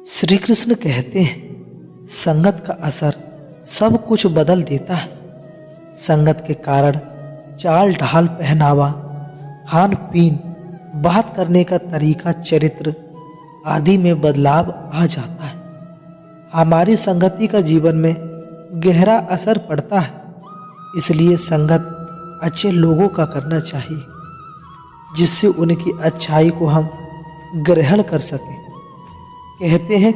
श्री कृष्ण कहते हैं, संगत का असर सब कुछ बदल देता है। संगत के कारण चाल ढाल, पहनावा, खान पीन, बात करने का तरीका, चरित्र आदि में बदलाव आ जाता है। हमारी संगति का जीवन में गहरा असर पड़ता है। इसलिए संगत अच्छे लोगों का करना चाहिए, जिससे उनकी अच्छाई को हम ग्रहण कर सकें। कहते हैं,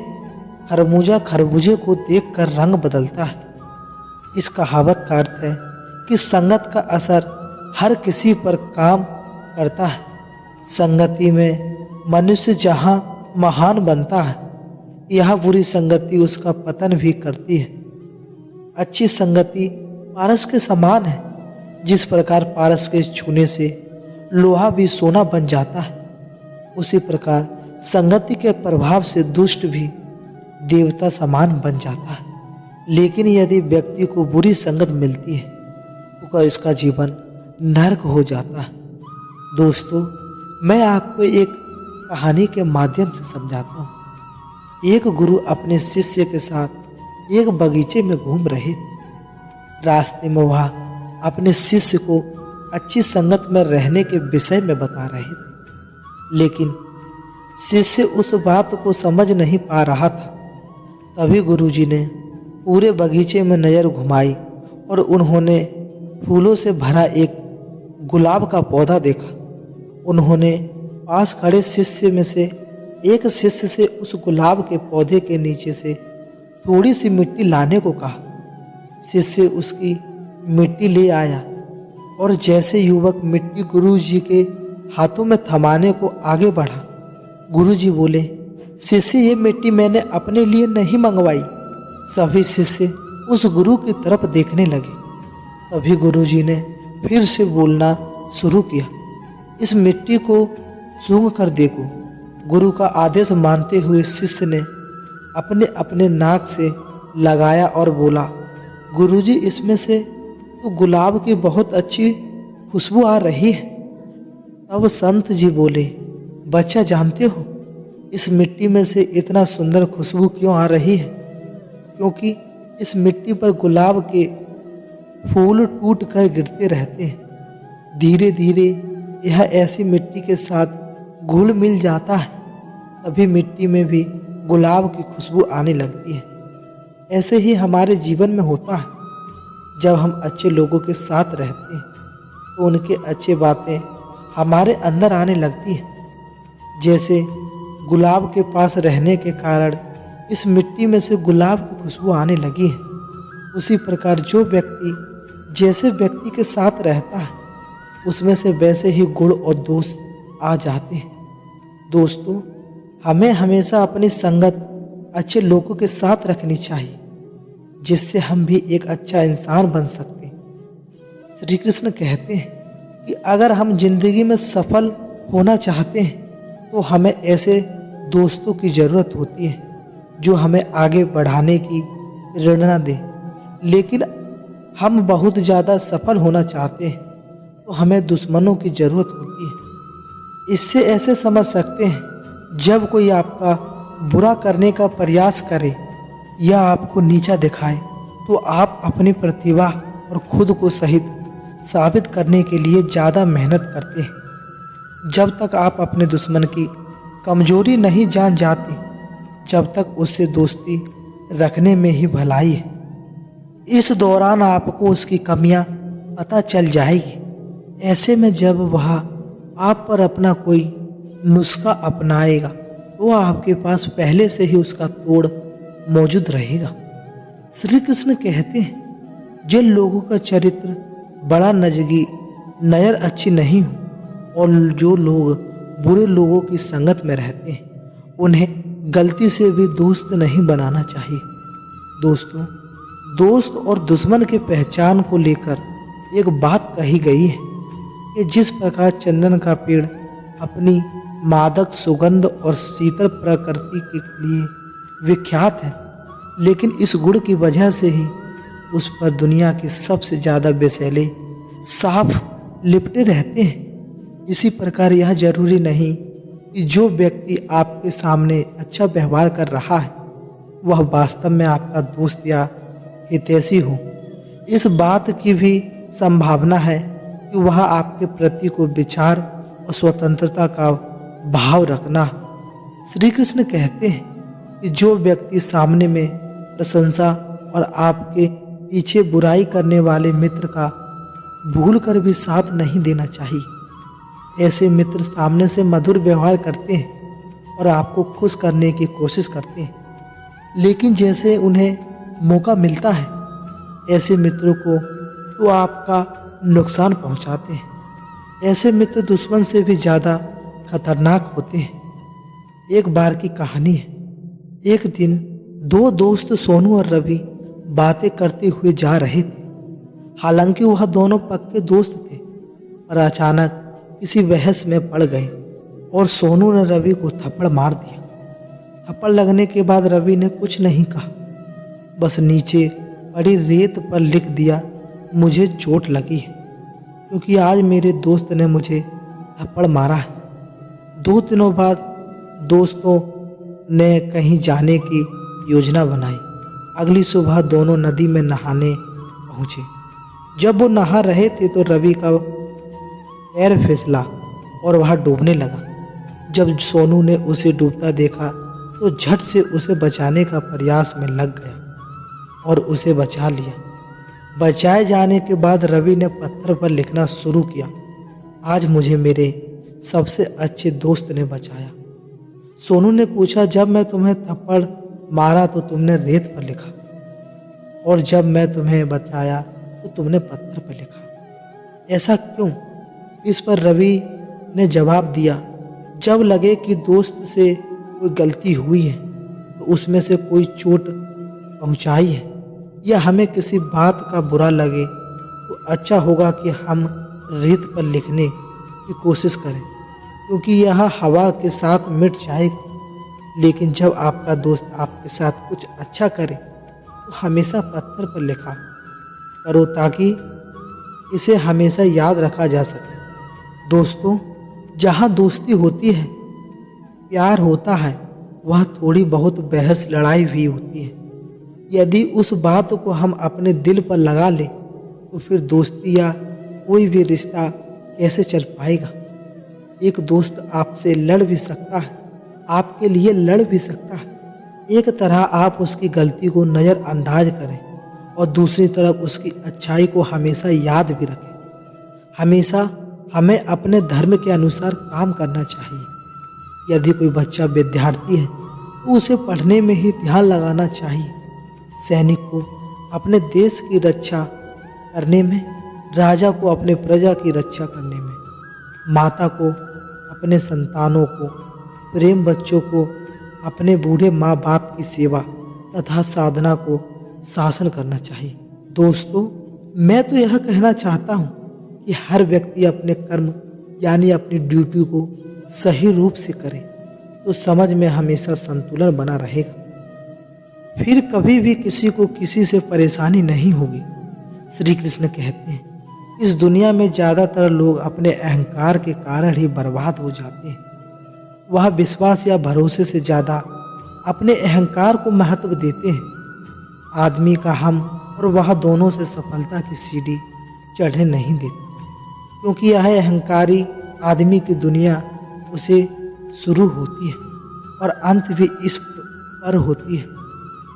खरबूजा खरबूजे को देखकर रंग बदलता है। इस कहावत का अर्थ है कि संगत का असर हर किसी पर काम करता है। संगति में मनुष्य जहाँ महान बनता है, यह बुरी संगति उसका पतन भी करती है। अच्छी संगति पारस के समान है। जिस प्रकार पारस के छूने से लोहा भी सोना बन जाता है, उसी प्रकार संगति के प्रभाव से दुष्ट भी देवता समान बन जाता है। लेकिन यदि व्यक्ति को बुरी संगत मिलती है तो इसका जीवन नरक हो जाता है। दोस्तों, मैं आपको एक कहानी के माध्यम से समझाता हूँ। एक गुरु अपने शिष्य के साथ एक बगीचे में घूम रहे थे। रास्ते में वह अपने शिष्य को अच्छी संगत में रहने के विषय में बता रहे थे, लेकिन शिष्य उस बात को समझ नहीं पा रहा था। तभी गुरुजी ने पूरे बगीचे में नज़र घुमाई और उन्होंने फूलों से भरा एक गुलाब का पौधा देखा। उन्होंने पास खड़े शिष्य में से एक शिष्य से उस गुलाब के पौधे के नीचे से थोड़ी सी मिट्टी लाने को कहा। शिष्य उसकी मिट्टी ले आया और जैसे युवक मिट्टी गुरुजी के हाथों में थमाने को आगे बढ़ा, गुरुजी बोले, शिष्य, ये मिट्टी मैंने अपने लिए नहीं मंगवाई। सभी शिष्य उस गुरु की तरफ देखने लगे। तभी गुरुजी ने फिर से बोलना शुरू किया, इस मिट्टी को सूंघ कर देखो। गुरु का आदेश मानते हुए शिष्य ने अपने अपने नाक से लगाया और बोला, गुरुजी, इसमें से तो गुलाब की बहुत अच्छी खुशबू आ रही है। तब संत जी बोले, बच्चा, जानते हो इस मिट्टी में से इतना सुंदर खुशबू क्यों आ रही है? क्योंकि इस मिट्टी पर गुलाब के फूल टूट कर गिरते रहते हैं। धीरे धीरे यह ऐसी मिट्टी के साथ घुल मिल जाता है, तभी मिट्टी में भी गुलाब की खुशबू आने लगती है। ऐसे ही हमारे जीवन में होता है। जब हम अच्छे लोगों के साथ रहते हैं तो उनके अच्छे बातें हमारे अंदर आने लगती हैं। जैसे गुलाब के पास रहने के कारण इस मिट्टी में से गुलाब की खुशबू आने लगी है, उसी प्रकार जो व्यक्ति जैसे व्यक्ति के साथ रहता है, उसमें से वैसे ही गुण और दोष आ जाते हैं। दोस्तों, हमें हमेशा अपनी संगत अच्छे लोगों के साथ रखनी चाहिए, जिससे हम भी एक अच्छा इंसान बन सकते हैं। श्री कृष्ण कहते हैं कि अगर हम जिंदगी में सफल होना चाहते हैं तो हमें ऐसे दोस्तों की ज़रूरत होती है जो हमें आगे बढ़ाने की प्रेरणा दे। लेकिन हम बहुत ज़्यादा सफल होना चाहते हैं तो हमें दुश्मनों की ज़रूरत होती है। इससे ऐसे समझ सकते हैं, जब कोई आपका बुरा करने का प्रयास करे या आपको नीचा दिखाए तो आप अपनी प्रतिभा और खुद को सही साबित करने के लिए ज़्यादा मेहनत करते हैं। जब तक आप अपने दुश्मन की कमजोरी नहीं जान जाते, जब तक उससे दोस्ती रखने में ही भलाई है। इस दौरान आपको उसकी कमियां पता चल जाएगी। ऐसे में जब वह आप पर अपना कोई नुस्खा अपनाएगा तो आपके पास पहले से ही उसका तोड़ मौजूद रहेगा। श्री कृष्ण कहते हैं, जिन लोगों का चरित्र बड़ा नज़र अच्छी नहीं हो और जो लोग बुरे लोगों की संगत में रहते हैं, उन्हें गलती से भी दोस्त नहीं बनाना चाहिए। दोस्तों, दोस्त और दुश्मन की पहचान को लेकर एक बात कही गई है कि जिस प्रकार चंदन का पेड़ अपनी मादक सुगंध और शीतल प्रकृति के लिए विख्यात है, लेकिन इस गुण की वजह से ही उस पर दुनिया के सबसे ज़्यादा विषैले सांप लिपटे रहते हैं। इसी प्रकार यह जरूरी नहीं कि जो व्यक्ति आपके सामने अच्छा व्यवहार कर रहा है वह वास्तव में आपका दोस्त या हितैषी हो। इस बात की भी संभावना है कि वह आपके प्रति को विचार और स्वतंत्रता का भाव रखना। श्री कृष्ण कहते हैं कि जो व्यक्ति सामने में प्रशंसा और आपके पीछे बुराई करने वाले मित्र का भूल कर भी साथ नहीं देना चाहिए। ऐसे मित्र सामने से मधुर व्यवहार करते हैं और आपको खुश करने की कोशिश करते हैं, लेकिन जैसे उन्हें मौका मिलता है ऐसे मित्रों को तो आपका नुकसान पहुंचाते हैं। ऐसे मित्र दुश्मन से भी ज़्यादा खतरनाक होते हैं। एक बार की कहानी है। एक दिन दो दोस्त सोनू और रवि बातें करते हुए जा रहे थे। हालांकि वह दोनों पक्के दोस्त थे, पर अचानक किसी बहस में पड़ गए और सोनू ने रवि को थप्पड़ मार दिया। थप्पड़ लगने के बाद रवि ने कुछ नहीं कहा, बस नीचे पड़ी रेत पर लिख दिया, मुझे चोट लगी है क्योंकि आज मेरे दोस्त ने मुझे थप्पड़ मारा है। 2 दिनों बाद दोस्तों ने कहीं जाने की योजना बनाई। अगली सुबह दोनों नदी में नहाने पहुँचे। जब वो नहा रहे थे तो रवि का पैर फिसला और वह डूबने लगा। जब सोनू ने उसे डूबता देखा तो झट से उसे बचाने का प्रयास में लग गया और उसे बचा लिया। बचाए जाने के बाद रवि ने पत्थर पर लिखना शुरू किया, आज मुझे मेरे सबसे अच्छे दोस्त ने बचाया। सोनू ने पूछा, जब मैं तुम्हें थप्पड़ मारा तो तुमने रेत पर लिखा और जब मैं तुम्हें बचाया तो तुमने पत्थर पर लिखा, ऐसा क्यों? इस पर रवि ने जवाब दिया, जब लगे कि दोस्त से कोई गलती हुई है तो उसमें से कोई चोट पहुंचाई है या हमें किसी बात का बुरा लगे तो अच्छा होगा कि हम रेत पर लिखने की कोशिश करें, क्योंकि यह हवा के साथ मिट जाएगा। लेकिन जब आपका दोस्त आपके साथ कुछ अच्छा करे तो हमेशा पत्थर पर लिखा करो ताकि इसे हमेशा याद रखा जा सके। दोस्तों, जहाँ दोस्ती होती है, प्यार होता है, वह थोड़ी बहुत बहस लड़ाई भी होती है। यदि उस बात को हम अपने दिल पर लगा लें तो फिर दोस्ती या कोई भी रिश्ता कैसे चल पाएगा। एक दोस्त आपसे लड़ भी सकता है, आपके लिए लड़ भी सकता है। एक तरह आप उसकी गलती को नज़रअंदाज करें और दूसरी तरफ उसकी अच्छाई को हमेशा याद भी रखें। हमेशा हमें अपने धर्म के अनुसार काम करना चाहिए। यदि कोई बच्चा विद्यार्थी है तो उसे पढ़ने में ही ध्यान लगाना चाहिए। सैनिक को अपने देश की रक्षा करने में, राजा को अपने प्रजा की रक्षा करने में, माता को अपने संतानों को प्रेम, बच्चों को अपने बूढ़े माँ बाप की सेवा तथा साधना को शासन करना चाहिए। दोस्तों, मैं तो यह कहना चाहता हूँ कि हर व्यक्ति अपने कर्म यानी अपनी ड्यूटी को सही रूप से करे तो समाज में हमेशा संतुलन बना रहेगा। फिर कभी भी किसी को किसी से परेशानी नहीं होगी। श्री कृष्ण कहते हैं, इस दुनिया में ज़्यादातर लोग अपने अहंकार के कारण ही बर्बाद हो जाते हैं। वह विश्वास या भरोसे से ज़्यादा अपने अहंकार को महत्व देते हैं। आदमी का हम और वह दोनों से सफलता की सीढ़ी चढ़ने नहीं देते, क्योंकि यह अहंकारी आदमी की दुनिया उसे शुरू होती है और अंत भी इस पर होती है।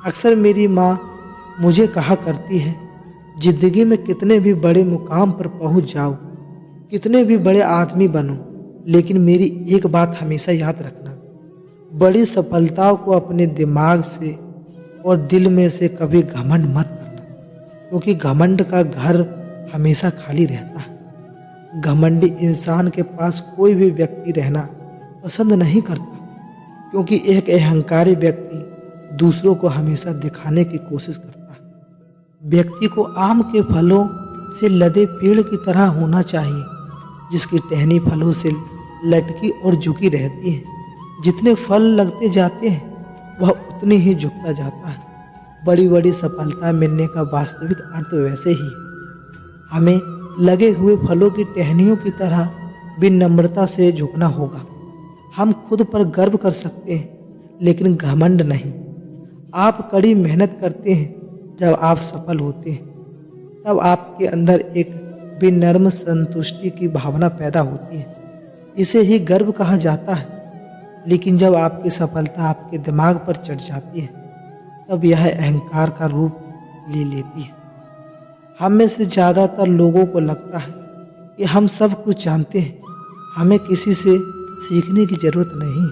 अक्सर मेरी माँ मुझे कहा करती है, जिंदगी में कितने भी बड़े मुकाम पर पहुँच जाओ, कितने भी बड़े आदमी बनो, लेकिन मेरी एक बात हमेशा याद रखना, बड़ी सफलताओं को अपने दिमाग से और दिल में से कभी घमंड मत करना, क्योंकि घमंड का घर हमेशा खाली रहता है। घमंडी इंसान के पास कोई भी व्यक्ति रहना पसंद नहीं करता, क्योंकि एक अहंकारी व्यक्ति दूसरों को हमेशा दिखाने की कोशिश करता है। व्यक्ति को आम के फलों से लदे पेड़ की तरह होना चाहिए, जिसकी टहनी फलों से लटकी और झुकी रहती है। जितने फल लगते जाते हैं वह उतनी ही झुकता जाता है। बड़ी बड़ी सफलता मिलने का वास्तविक अर्थ वैसे ही है। हमें लगे हुए फलों की टहनियों की तरह विनम्रता से झुकना होगा। हम खुद पर गर्व कर सकते हैं, लेकिन घमंड नहीं। आप कड़ी मेहनत करते हैं, जब आप सफल होते हैं तब आपके अंदर एक विनम्र संतुष्टि की भावना पैदा होती है। इसे ही गर्व कहा जाता है। लेकिन जब आपकी सफलता आपके दिमाग पर चढ़ जाती है, तब यह अहंकार का रूप ले लेती है। हम में से ज़्यादातर लोगों को लगता है कि हम सब कुछ जानते हैं, हमें किसी से सीखने की ज़रूरत नहीं।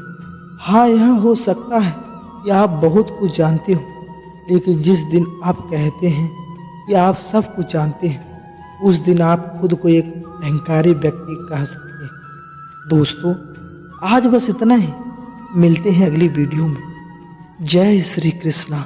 हाँ, यह हो सकता है कि आप बहुत कुछ जानते हो, लेकिन जिस दिन आप कहते हैं कि आप सब कुछ जानते हैं, उस दिन आप खुद को एक अहंकारी व्यक्ति कह सकते हैं। दोस्तों, आज बस इतना ही। मिलते हैं अगली वीडियो में। जय श्री कृष्णा।